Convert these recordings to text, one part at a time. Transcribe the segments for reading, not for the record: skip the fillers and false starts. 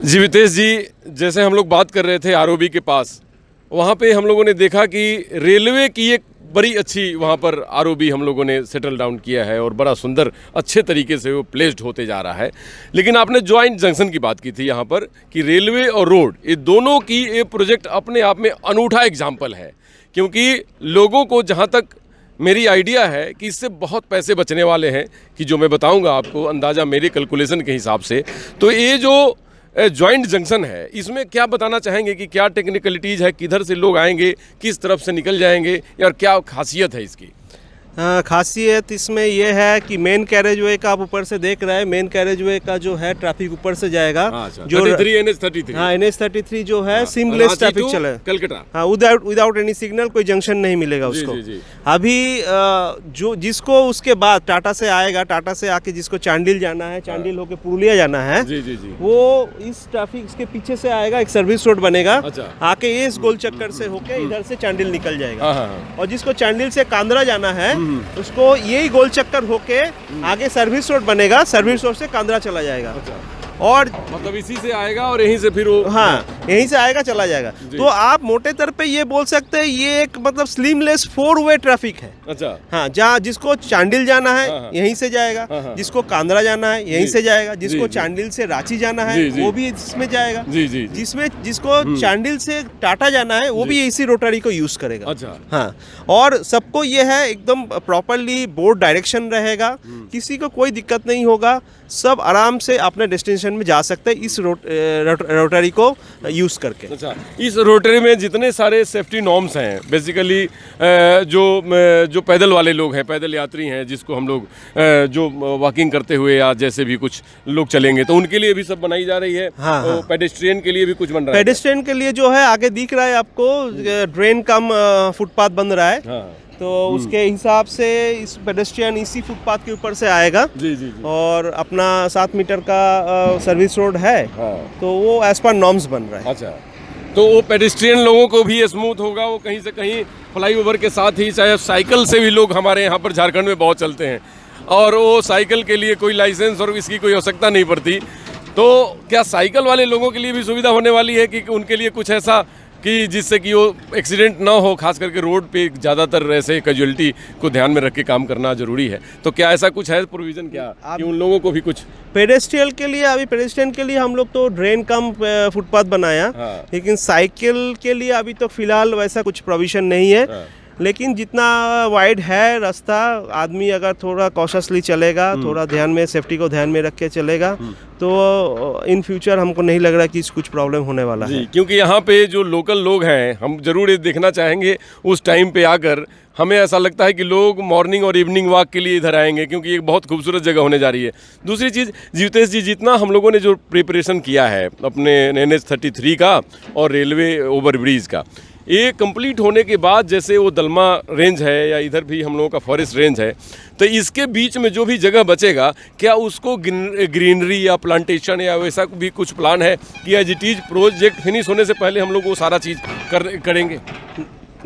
जीवितेश जी, जैसे हम लोग बात कर रहे थे आरओबी के पास, वहाँ पे हम लोगों ने देखा कि रेलवे की एक बड़ी अच्छी वहाँ पर आरओबी हम लोगों ने सेटल डाउन किया है और बड़ा सुंदर अच्छे तरीके से वो प्लेस्ड होते जा रहा है। लेकिन आपने जॉइंट जंक्शन की बात की थी यहाँ पर कि रेलवे और रोड, ये दोनों की ये प्रोजेक्ट अपने आप में अनूठा एग्जाम्पल है, क्योंकि लोगों को जहाँ तक मेरी आइडिया है कि इससे बहुत पैसे बचने वाले हैं कि जो मैं बताऊंगा आपको अंदाज़ा मेरे कैलकुलेशन के हिसाब से। तो ये जो जॉइंट जंक्शन है, इसमें क्या बताना चाहेंगे कि क्या टेक्निकलिटीज़ है, किधर से लोग आएंगे, किस तरफ से निकल जाएंगे, या क्या खासियत है इसकी? खासियत इसमें यह है कि मेन कैरेजवे का आप ऊपर से देख रहे हैं, मेन कैरेजवे का जो है ट्रैफिक ऊपर से जाएगा। जो NH33 हाँ, NH33 जो है सीमलेस ट्रैफिक चले कलकत्ता। हाँ, विदाउट एनी सिग्नल, कोई जंक्शन नहीं मिलेगा उसको। जी। अभी जो जिसको उसके बाद टाटा से आएगा, टाटा से आके जिसको चांडिल जाना है, चांडिल होके पुरुलिया जाना है, जी। वो इस ट्रैफिक के पीछे से आएगा, एक सर्विस रोड बनेगा। अच्छा। आके इस गोल चक्कर से होके इधर से चांडिल निकल जाएगा। हाँ। और जिसको चांडिल से कांद्रा जाना है उसको यही गोल चक्कर होके आगे सर्विस रोड बनेगा, सर्विस रोड से कांद्रा चला जाएगा। और मतलब इसी से आएगा और यहीं से फिर वो, हाँ, यहीं से आएगा चला जाएगा। तो आप मोटे तौर पे ये बोल सकते हैं ये एक मतलब स्लीमलेस 4 वे ट्रैफिक है। अच्छा। हाँ, जहाँ जिसको चांडिल जाना है यहीं से जाएगा, जिसको कांद्रा जाना है यहीं से जाएगा, जिसको चांडिल से रांची जाना है वो भी इसमें जाएगा, जिसमें जिसको चांडिल से टाटा जाना है वो भी इसी रोटरी को यूज करेगा। अच्छा। हाँ, और सबको ये है एकदम प्रॉपरली बोर्ड डायरेक्शन रहेगा, किसी को कोई दिक्कत नहीं होगा, सब आराम से अपने डेस्टिनेशन में जा सकते हैं इस रोटरी को यूज करके। अच्छा, इस रोटरी में जितने सारे सेफ्टी नॉर्म्स हैं, बेसिकली जो पैदल वाले लोग हैं, पैदल यात्री हैं, जिसको हम लोग जो वॉकिंग करते हुए या जैसे भी कुछ लोग चलेंगे, तो उनके लिए भी सब बनाई जा रही है। हाँ, तो पेडेस्ट्रियन के लिए भी कुछ बन रहा है। पेडेस्ट्रियन के लिए जो है आगे दिख रहा है आपको, ड्रेन कम फुटपाथ बन रहा है। हाँ। तो उसके हिसाब से इस पेडेस्ट्रियन इसी फुटपाथ के ऊपर से आएगा। जी। और अपना 7 मीटर का सर्विस रोड है। हाँ। तो वो एज पर नॉर्म्स बन रहा है। अच्छा, तो वो पेडेस्ट्रियन लोगों को भी स्मूथ होगा, वो कहीं से कहीं फ्लाईओवर के साथ ही, चाहे साइकिल से भी लोग हमारे यहाँ पर झारखंड में बहुत चलते हैं और वो साइकिल के लिए कोई लाइसेंस और इसकी कोई आवश्यकता नहीं पड़ती। तो क्या साइकिल वाले लोगों के लिए भी सुविधा होने वाली है कि उनके लिए कुछ ऐसा कि जिससे कि वो एक्सीडेंट ना हो? खास करके रोड पे ज़्यादातर ऐसे कैजुअलिटी को ध्यान में रख के काम करना जरूरी है, तो क्या ऐसा कुछ है प्रोविज़न क्या कि उन लोगों को भी कुछ? पेडेस्ट्रियन के लिए अभी पेडेस्ट्रियन के लिए हम लोग तो ड्रेन कम फुटपाथ बनाया। हाँ। लेकिन साइकिल के लिए अभी तो फिलहाल वैसा कुछ प्रोविजन नहीं है। हाँ। लेकिन जितना वाइड है रास्ता, आदमी अगर थोड़ा कॉशियसली चलेगा, थोड़ा ध्यान में सेफ्टी को ध्यान में रख के चलेगा, तो इन फ्यूचर हमको नहीं लग रहा कि कुछ प्रॉब्लम होने वाला है। क्योंकि यहाँ पे जो लोकल लोग हैं, हम जरूर ये देखना चाहेंगे उस टाइम पे आकर। हमें ऐसा लगता है कि लोग मॉर्निंग और इवनिंग वॉक के लिए इधर आएंगे, क्योंकि एक बहुत खूबसूरत जगह होने जा रही है। दूसरी चीज़, जीवितेश जी, जितना हम लोगों ने जो प्रिपरेशन किया है अपने NH33 का और रेलवे ओवरब्रिज का, ये कंप्लीट होने के बाद जैसे वो दलमा रेंज है या इधर भी हम लोगों का फॉरेस्ट रेंज है, तो इसके बीच में जो भी जगह बचेगा, क्या उसको ग्रीनरी या प्लांटेशन या वैसा भी कुछ प्लान है कि as it is project finish होने से पहले हम लोग वो सारा चीज़ करेंगे?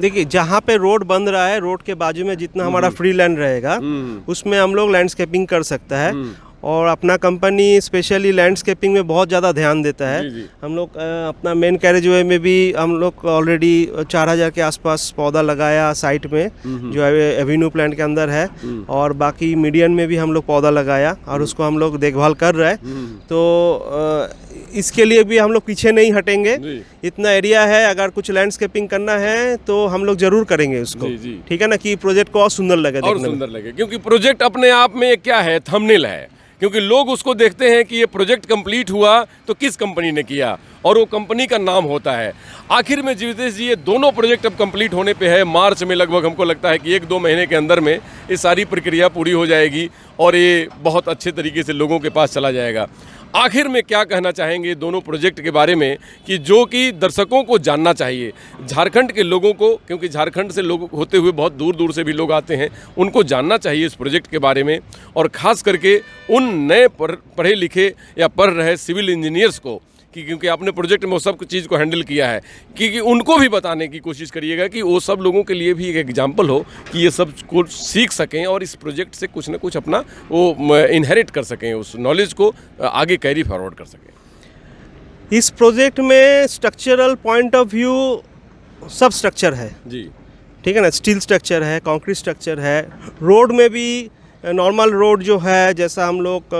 देखिए, जहाँ पे रोड बन रहा है, रोड के बाजू में जितना हमारा फ्री लैंड रहेगा उसमें हम लोग लैंडस्केपिंग कर सकता है। और अपना कंपनी स्पेशली लैंडस्केपिंग में बहुत ज़्यादा ध्यान देता है। जी। हम लोग अपना मेन कैरेजवे में भी हम लोग ऑलरेडी 4000 के आसपास पौधा लगाया साइट में, जो एवेन्यू प्लान के अंदर है। और बाकी मीडियन में भी हम लोग पौधा लगाया और उसको हम लोग देखभाल कर रहे हैं। तो इसके लिए भी हम लोग पीछे नहीं हटेंगे। इतना एरिया है, अगर कुछ लैंडस्केपिंग करना है तो हम लोग जरूर करेंगे उसको। ठीक है ना, कि प्रोजेक्ट को और सुंदर लगे, और सुंदर लगे, क्योंकि प्रोजेक्ट अपने आप में क्या है, थंबनेल है। क्योंकि लोग उसको देखते हैं कि ये प्रोजेक्ट कंप्लीट हुआ तो किस कंपनी ने किया, और वो कंपनी का नाम होता है। आखिर में जीवितेश जी, ये दोनों प्रोजेक्ट अब कंप्लीट होने पे है। मार्च में लगभग हमको लगता है कि 1-2 महीने के अंदर में ये सारी प्रक्रिया पूरी हो जाएगी और ये बहुत अच्छे तरीके से लोगों के पास चला जाएगा। आखिर में क्या कहना चाहेंगे दोनों प्रोजेक्ट के बारे में, कि जो कि दर्शकों को जानना चाहिए, झारखंड के लोगों को, क्योंकि झारखंड से लोग होते हुए बहुत दूर दूर से भी लोग आते हैं, उनको जानना चाहिए इस प्रोजेक्ट के बारे में, और ख़ास करके उन नए पढ़े लिखे या पढ़ रहे सिविल इंजीनियर्स को, कि क्योंकि आपने प्रोजेक्ट में वो सब चीज़ को हैंडल किया है, कि उनको भी बताने की कोशिश करिएगा कि वो सब लोगों के लिए भी एक एग्जाम्पल हो कि ये सब को सीख सकें और इस प्रोजेक्ट से कुछ ना कुछ अपना वो इनहेरिट कर सकें, उस नॉलेज को आगे कैरी फॉरवर्ड कर सकें। इस प्रोजेक्ट में स्ट्रक्चरल पॉइंट ऑफ व्यू सब स्ट्रक्चर है, जी। ठीक है ना। स्टील स्ट्रक्चर है, कंक्रीट स्ट्रक्चर है, रोड में भी नॉर्मल रोड जो है जैसा हम लोग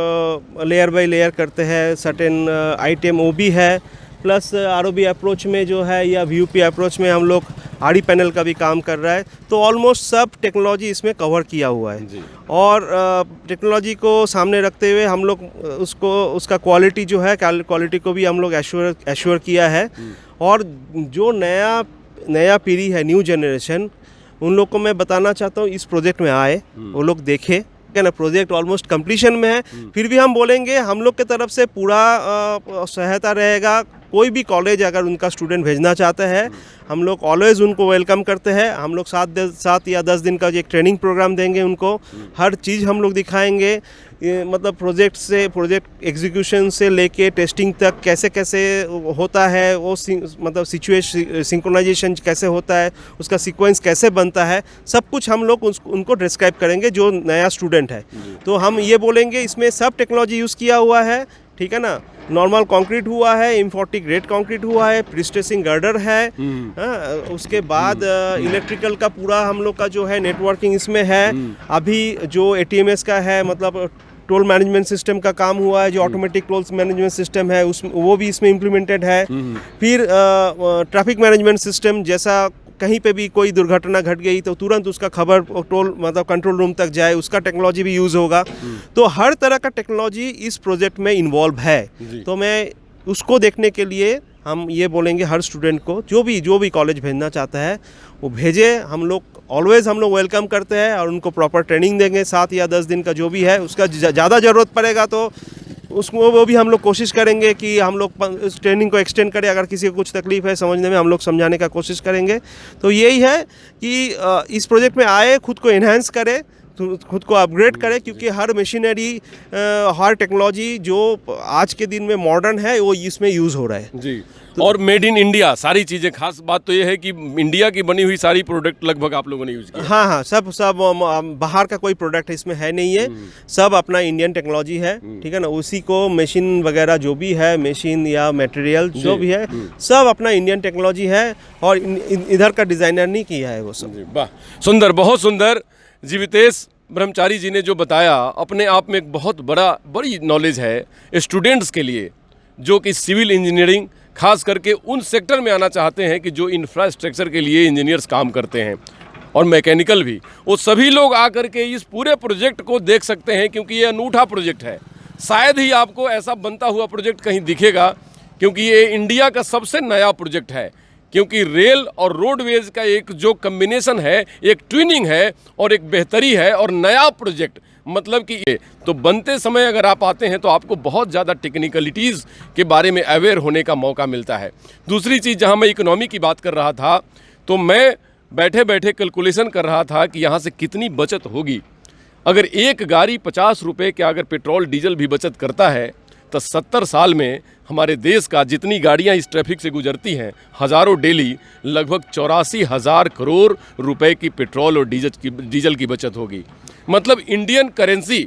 लेयर बाय लेयर करते हैं, सर्टेन आइटम वो भी है, प्लस आरओबी अप्रोच में जो है या वीयूपी अप्रोच में हम लोग आरडी पैनल का भी काम कर रहा है। तो ऑलमोस्ट सब टेक्नोलॉजी इसमें कवर किया हुआ है जी। और टेक्नोलॉजी को सामने रखते हुए हम लोग उसका क्वालिटी जो है, क्वालिटी को भी हम लोग एश्योर किया है। और जो नया पीढ़ी है, न्यू जनरेशन, उन लोग को मैं बताना चाहता हूँ इस प्रोजेक्ट में आए, वो लोग देखें क्या ना। प्रोजेक्ट ऑलमोस्ट कंप्लीशन में है, फिर भी हम बोलेंगे हम लोग की तरफ से पूरा सहायता रहेगा। कोई भी कॉलेज अगर उनका स्टूडेंट भेजना चाहता है, हम लोग ऑलवेज उनको वेलकम करते हैं। हम लोग 7 या 10 दिन का एक ट्रेनिंग प्रोग्राम देंगे उनको, हर चीज़ हम लोग दिखाएंगे। मतलब प्रोजेक्ट एग्जीक्यूशन से लेके टेस्टिंग तक कैसे कैसे होता है, वो मतलब सिंक्रोनाइजेशन कैसे होता है, उसका सीक्वेंस कैसे बनता है, सब कुछ हम लोग उनको डिस्क्राइब करेंगे जो नया स्टूडेंट है। तो हम ये बोलेंगे इसमें सब टेक्नोलॉजी यूज़ किया हुआ है, ठीक है ना। नॉर्मल कंक्रीट हुआ है, M40 ग्रेड कंक्रीट हुआ है, प्रीस्ट्रेसिंग गर्डर है, उसके बाद इलेक्ट्रिकल का पूरा हम लोग का जो है नेटवर्किंग इसमें है। अभी जो ATMS का है, मतलब टोल मैनेजमेंट सिस्टम का काम हुआ है, जो ऑटोमेटिक टोल्स मैनेजमेंट सिस्टम है वो भी इसमें इम्प्लीमेंटेड है। फिर ट्रैफिक मैनेजमेंट सिस्टम, जैसा कहीं पे भी कोई दुर्घटना घट गई तो तुरंत उसका खबर टोल मतलब कंट्रोल रूम तक जाए, उसका टेक्नोलॉजी भी यूज़ होगा। तो हर तरह का टेक्नोलॉजी इस प्रोजेक्ट में इन्वॉल्व है। तो मैं उसको देखने के लिए हम ये बोलेंगे हर स्टूडेंट को, जो भी कॉलेज भेजना चाहता है वो भेजे। हम लोग ऑलवेज वेलकम करते हैं और उनको प्रॉपर ट्रेनिंग देंगे, 7 या 10 दिन का जो भी है। उसका ज़्यादा ज़रूरत पड़ेगा तो उसको वो भी हम लोग कोशिश करेंगे कि हम लोग उस ट्रेनिंग को एक्सटेंड करें। अगर किसी को कुछ तकलीफ है समझने में, हम लोग समझाने का कोशिश करेंगे। तो यही है कि इस प्रोजेक्ट में आए, खुद को इन्हांस करें, खुद को अपग्रेड करें, क्योंकि हर मशीनरी, हर टेक्नोलॉजी जो आज के दिन में मॉडर्न है वो इसमें यूज़ हो रहा है जी। और मेड इन इंडिया सारी चीज़ें, खास बात तो ये है कि इंडिया की बनी हुई सारी प्रोडक्ट लगभग आप लोगों ने यूज़ किया। हाँ, सब बाहर का कोई प्रोडक्ट इसमें है नहीं है, सब अपना इंडियन टेक्नोलॉजी है, ठीक है ना। उसी को मशीन वगैरह जो भी है, मशीन या मटेरियल जो भी है, सब अपना इंडियन टेक्नोलॉजी है और इधर का डिज़ाइनर नहीं किया है वो सब। वाह, सुंदर, बहुत सुंदर। जीवितेश ब्रह्मचारी जी ने जो बताया, अपने आप में एक बहुत बड़ी नॉलेज है स्टूडेंट्स के लिए, जो कि सिविल इंजीनियरिंग खास करके उन सेक्टर में आना चाहते हैं कि जो इंफ्रास्ट्रक्चर के लिए इंजीनियर्स काम करते हैं, और मैकेनिकल भी। वो सभी लोग आकर के इस पूरे प्रोजेक्ट को देख सकते हैं, क्योंकि ये अनूठा प्रोजेक्ट है। शायद ही आपको ऐसा बनता हुआ प्रोजेक्ट कहीं दिखेगा, क्योंकि ये इंडिया का सबसे नया प्रोजेक्ट है। क्योंकि रेल और रोडवेज का एक जो कम्बिनेशन है, एक ट्विनिंग है और एक बेहतरी है और नया प्रोजेक्ट, मतलब कि ये तो बनते समय अगर आप आते हैं तो आपको बहुत ज़्यादा टेक्निकलिटीज़ के बारे में अवेयर होने का मौका मिलता है। दूसरी चीज़, जहां मैं इकोनॉमी की बात कर रहा था, तो मैं बैठे बैठे कैलकुलेशन कर रहा था कि यहाँ से कितनी बचत होगी। अगर एक गाड़ी 50 रुपये के अगर पेट्रोल डीजल भी बचत करता है, तो 70 साल में हमारे देश का जितनी गाड़ियां इस ट्रैफिक से गुजरती हैं, हज़ारों डेली, लगभग 84,000 करोड़ रुपए की पेट्रोल और डीजल की बचत होगी। मतलब इंडियन करेंसी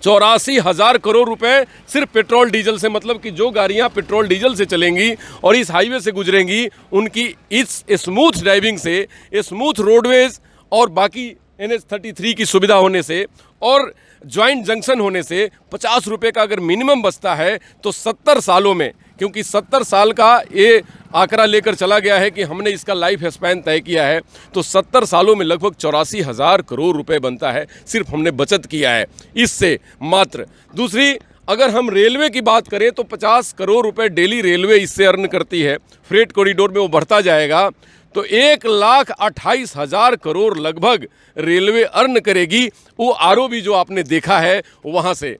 84,000 करोड़ रुपए सिर्फ पेट्रोल डीजल से, मतलब कि जो गाड़ियां पेट्रोल डीजल से चलेंगी और इस हाईवे से गुजरेंगी, उनकी इस स्मूथ ड्राइविंग से, स्मूथ रोडवेज और बाकी NH-33 की सुविधा होने से और जॉइंट जंक्शन होने से 50 रुपये का अगर मिनिमम बचता है, तो 70 सालों में, क्योंकि 70 साल का ये आंकड़ा लेकर चला गया है कि हमने इसका लाइफ स्पैन तय किया है, तो 70 सालों में लगभग 84,000 करोड़ रुपए बनता है, सिर्फ हमने बचत किया है इससे मात्र। दूसरी, अगर हम रेलवे की बात करें तो 50 करोड़ रुपए डेली रेलवे इससे अर्न करती है। फ्रेट कॉरिडोर में वो बढ़ता जाएगा, तो 1,28,000 करोड़ लगभग रेलवे अर्न करेगी वो ROB जो आपने देखा है वहाँ से।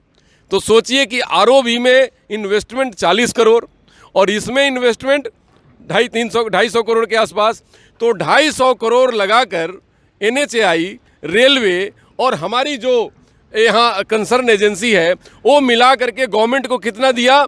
तो सोचिए कि ROB में इन्वेस्टमेंट 40 करोड़ और इसमें इन्वेस्टमेंट 250 करोड़ के आसपास, तो 250 करोड़ लगाकर NHAI, रेलवे और हमारी जो यहाँ कंसर्न एजेंसी है, वो मिला करके गवर्नमेंट को कितना दिया?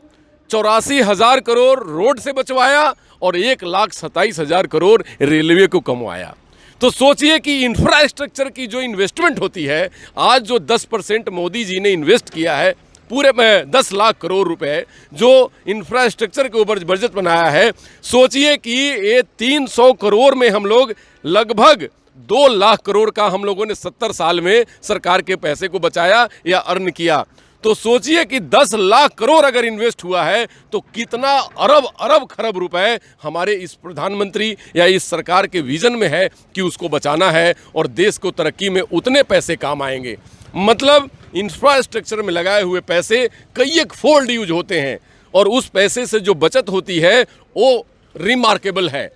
84,000 करोड़ रोड से बचवाया और 1,27,000 करोड़ रेलवे को कमवाया। तो सोचिए कि इंफ्रास्ट्रक्चर की जो इन्वेस्टमेंट होती है, आज जो 10% मोदी जी ने इन्वेस्ट किया है, पूरे 10 लाख करोड़ रुपए जो इंफ्रास्ट्रक्चर के ऊपर बजट बनाया है, सोचिए कि ये 300 करोड़ में हम लोग लगभग 2 लाख करोड़ का हम लोगों ने 70 साल में सरकार के पैसे को बचाया या अर्न किया। तो सोचिए कि 10 लाख करोड़ अगर इन्वेस्ट हुआ है तो कितना अरब खरब रुपए हमारे इस प्रधानमंत्री या इस सरकार के विजन में है कि उसको बचाना है और देश को तरक्की में उतने पैसे काम आएंगे। मतलब इंफ्रास्ट्रक्चर में लगाए हुए पैसे कई एक फोल्ड यूज होते हैं और उस पैसे से जो बचत होती है वो रिमार्केबल है।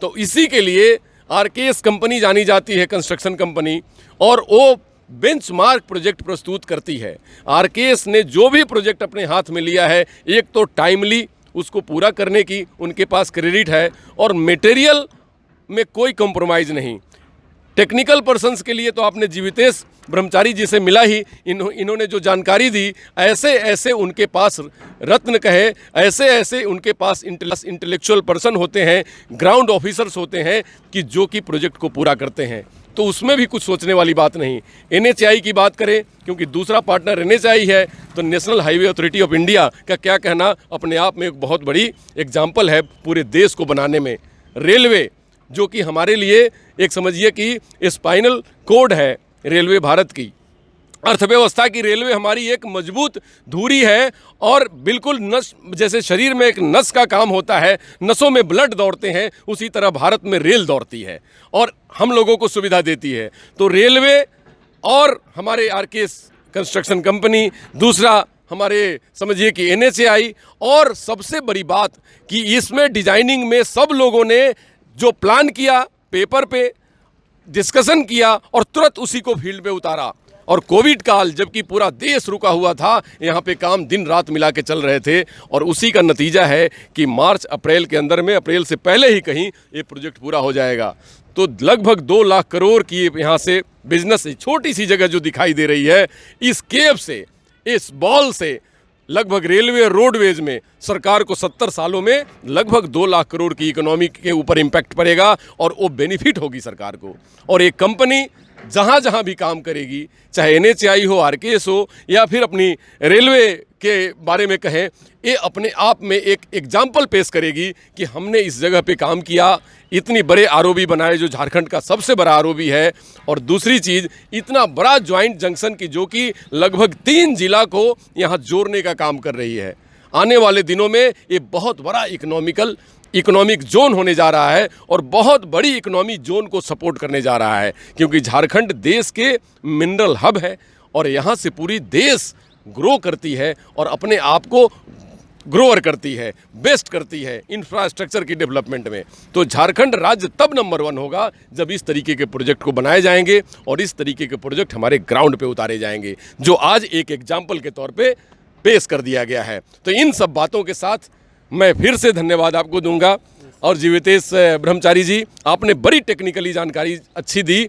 तो इसी के लिए आरकेएस कंपनी जानी जाती है, कंस्ट्रक्शन कंपनी, और वो बेंचमार्क प्रोजेक्ट प्रस्तुत करती है। आरकेएस ने जो भी प्रोजेक्ट अपने हाथ में लिया है, एक तो टाइमली उसको पूरा करने की उनके पास क्रेडिट है और मटेरियल में कोई कॉम्प्रोमाइज़ नहीं। टेक्निकल पर्सन्स के लिए तो आपने जीवितेश ब्रह्मचारी जी से मिला ही, इन्होंने जो जानकारी दी, ऐसे ऐसे उनके पास रत्न कहे, ऐसे ऐसे उनके पास इंटेलेक्चुअल पर्सन होते हैं, ग्राउंड ऑफिसर्स होते हैं कि जो कि प्रोजेक्ट को पूरा करते हैं। तो उसमें भी कुछ सोचने वाली बात नहीं। एनएचएआई की बात करें, क्योंकि दूसरा पार्टनर एनएचएआई है, तो national highway authority of India का क्या कहना अपने आप में एक बहुत बड़ी एग्जाम्पल है पूरे देश को बनाने में। रेलवे जो कि हमारे लिए एक समझिए कि स्पाइनल कोड है रेलवे भारत की अर्थव्यवस्था की। रेलवे हमारी एक मजबूत धुरी है और बिल्कुल नस, जैसे शरीर में एक नस का काम होता है, नसों में ब्लड दौड़ते हैं, उसी तरह भारत में रेल दौड़ती है और हम लोगों को सुविधा देती है। तो रेलवे और हमारे आरकेएस कंस्ट्रक्शन कंपनी, दूसरा हमारे समझिए कि एनएचएआई, और सबसे बड़ी बात कि इसमें डिजाइनिंग में सब लोगों ने जो प्लान किया, पेपर पे डिस्कशन किया और तुरंत उसी को फील्ड पे उतारा। और कोविड काल जबकि पूरा देश रुका हुआ था, यहाँ पे काम दिन रात मिला के चल रहे थे और उसी का नतीजा है कि मार्च अप्रैल के अंदर में, अप्रैल से पहले ही कहीं ये प्रोजेक्ट पूरा हो जाएगा। तो लगभग 2 लाख करोड़ की यहाँ से बिजनेस, छोटी सी जगह जो दिखाई दे रही है, इस केव से, इस बॉल से लगभग रेलवे और रोडवेज में सरकार को 70 सालों में लगभग 2 लाख करोड़ की इकोनॉमी के ऊपर इम्पैक्ट पड़ेगा और वो बेनिफिट होगी सरकार को। और एक कंपनी जहाँ जहाँ भी काम करेगी, चाहे एनएचएआई हो, आरकेएस हो, या फिर अपनी रेलवे के बारे में कहें, ये अपने आप में एक एग्जाम्पल पेश करेगी कि हमने इस जगह पे काम किया, इतनी बड़े आरओबी बनाए जो झारखंड का सबसे बड़ा आरओबी है, और दूसरी चीज़ इतना बड़ा जॉइंट जंक्शन की जो कि लगभग 3 जिला को यहाँ जोड़ने का काम कर रही है। आने वाले दिनों में ये बहुत बड़ा इकोनॉमिक जोन होने जा रहा है और बहुत बड़ी इकोनॉमी जोन को सपोर्ट करने जा रहा है, क्योंकि झारखंड देश के मिनरल हब है और यहाँ से पूरी देश ग्रो करती है और अपने आप को ग्रोअर करती है, बेस्ट करती है इंफ्रास्ट्रक्चर की डेवलपमेंट में। तो झारखंड राज्य तब नंबर 1 होगा जब इस तरीके के प्रोजेक्ट को बनाए जाएंगे और इस तरीके के प्रोजेक्ट हमारे ग्राउंड पे उतारे जाएंगे, जो आज एक एग्जाम्पल के तौर पे पेश कर दिया गया है। तो इन सब बातों के साथ मैं फिर से धन्यवाद आपको दूंगा। और जीवितेश ब्रह्मचारी जी, आपने बड़ी टेक्निकली जानकारी अच्छी दी